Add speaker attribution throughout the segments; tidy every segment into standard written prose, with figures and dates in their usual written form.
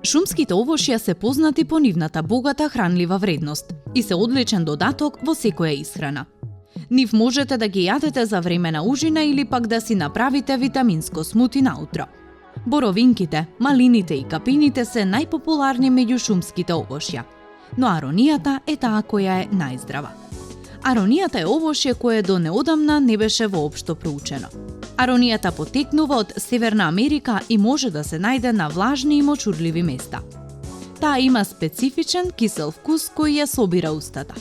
Speaker 1: Шумските овошја се познати по нивната богата хранлива вредност и се одличен додаток во секоја исхрана. Нив можете да ги јадете за време на ужина или пак да си направите витаминско смути наутро. Боровинките, малините и капините се најпопуларни меѓу шумските овошја, но аронијата е таа која е најздрава. Аронијата е овошје кое до неодамна не беше воопшто проучено. Аронијата потекнува од Северна Америка и може да се најде на влажни и мочурливи места. Таа има специфичен кисел вкус кој ја собира устата.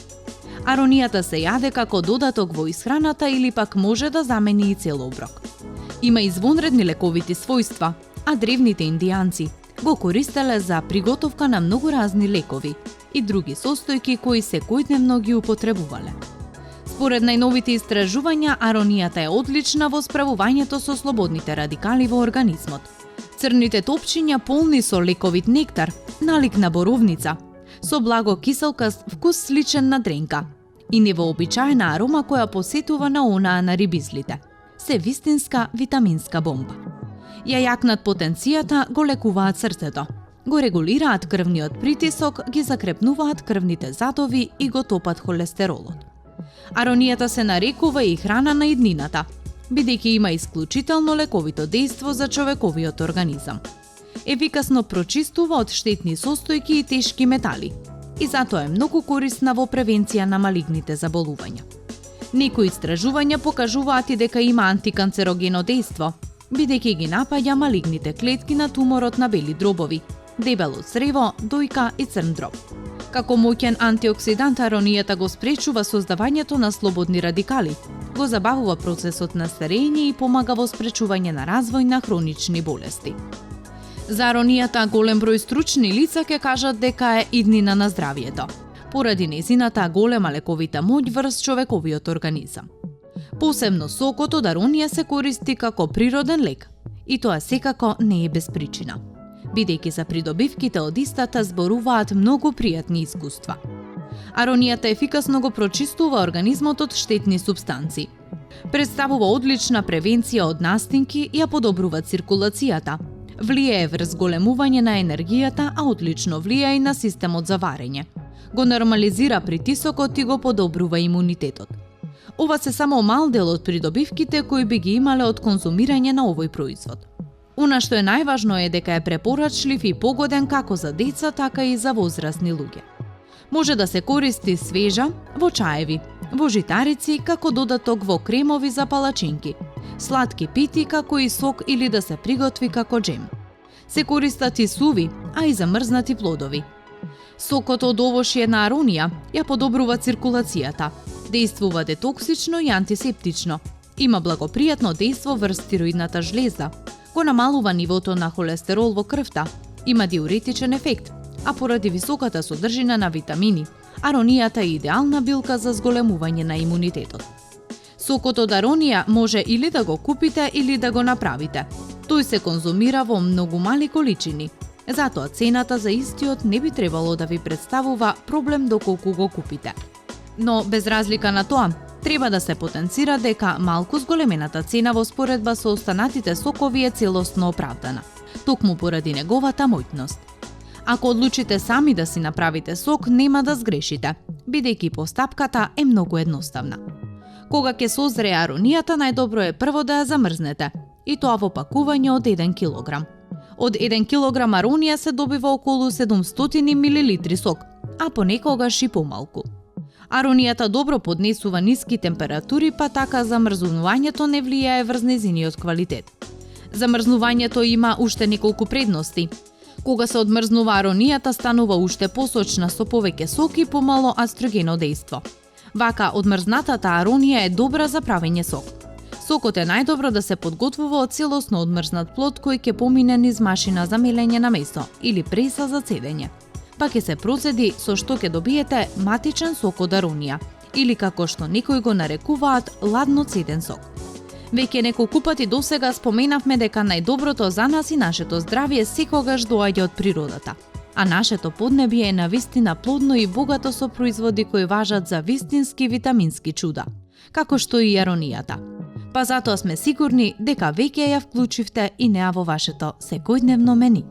Speaker 1: Аронијата се јаде како додаток во исхраната или пак може да замени и цел оброк. Има извонредни лековити својства, а древните индијанци го користеле за приготовка на многу разни лекови и други состојки кои секојдневно ги употребувале. Според најновите истражувања, аронијата е одлична во справувањето со слободните радикали во организмот. Црните топчиња полни со лековит нектар, налик на боровница, со благо киселкаст вкус сличен на дренка и невообичаена арома која посетува на онаа на рибизлите. Се вистинска витаминска бомба. Ја јакнат потенцијата, го лекуваат срцето, го регулираат крвниот притисок, ги закрепнуваат крвните затови и го топат холестеролот. Аронијата се нарекува и храна на иднината, бидејќи има исклучително лековито дејство за човековиот организам. Ефикасно прочистува од штетни состојки и тешки метали и затоа е многу корисна во превенција на малигните заболувања. Некои истражувања покажуваат и дека има антиканцерогено дејство, бидејќи ги напаѓа малигните клетки на туморот на бели дробови, дебело црево, дојка и црн дроб. Како моќен антиоксидант, аронијата го спречува создавањето на слободни радикали, го забавува процесот на старење и помага во спречување на развој на хронични болести. За аронијата голем број стручни лица ќе кажат дека е иднина на здравието, поради незината голема лековита моќ врз човековиот организам. Посебно сокот од аронија се користи како природен лек, и тоа секако не е без причина, бидејќи за придобивките од истата зборуваат многу пријатни искуства. Аронијата ефикасно го прочистува организмот од штетни супстанци. Представува одлична превенција од настинки и ја подобрува циркулацијата, влијае врз големување на енергијата, а одлично влијае и на системот за варење. Го нормализира притисокот и го подобрува имунитетот. Ова се само мал дел од придобивките кои би ги имале од конзумирање на овој производ. Она што е најважно е дека е препорачлив и погоден како за деца, така и за возрастни луѓе. Може да се користи свежа, во чаеви, во житарици, како додаток во кремови за палачинки, сладки пити како и сок или да се приготви како джем. Се користат и суви, а и замрзнати плодови. Сокот од овошје на аронија ја подобрува циркулацијата, действува детоксично и антисептично, има благопријатно дејство врз тироидната жлеза, го намалува нивото на холестерол во крвта, има диуретичен ефект, а поради високата содржина на витамини, аронијата е идеална билка за зголемување на имунитетот. Сокот од аронија може или да го купите или да го направите. Тој се конзумира во многу мали количини, затоа цената за истиот не би требало да ви представува проблем доколку го купите. Но без разлика на тоа, треба да се потенцира дека малку зголемената цена во споредба со останатите сокови е целосно оправдана, токму поради неговата моќност. Ако одлучите сами да си направите сок, нема да сгрешите, бидејќи постапката е многу едноставна. Кога ќе созрее аронијата, најдобро е прво да ја замрзнете, и тоа во пакување од 1 кг. Од 1 кг аронија се добива околу 700 мл сок, а понекогаш и помалку. Аронијата добро поднесува ниски температури, па така замрзнувањето не влијае врз незиниот квалитет. Замрзнувањето има уште неколку предности. Кога се одмрзнува аронијата, станува уште посочна со повеќе сок и помало астрогено дејство. Вака, одмрзнатата аронија е добра за правење сок. Сокот е најдобро да се подготвува од целосно одмрзнат плод кој ќе помине низ машина за мелење на месо или преса за цедење. Па ќе се процеди со што ќе добиете матичен сок од аронија, или како што некои го нарекуваат ладно цеден сок. Веќе неколку пати досега споменавме дека најдоброто за нас и нашето здравје секогаш доаѓа од природата, а нашето поднебје е навистина плодно и богато со производи кои важат за вистински витамински чуда, како што и аронијата. Па затоа сме сигурни дека веќе ја вклучивте и неа во вашето секојдневно мени.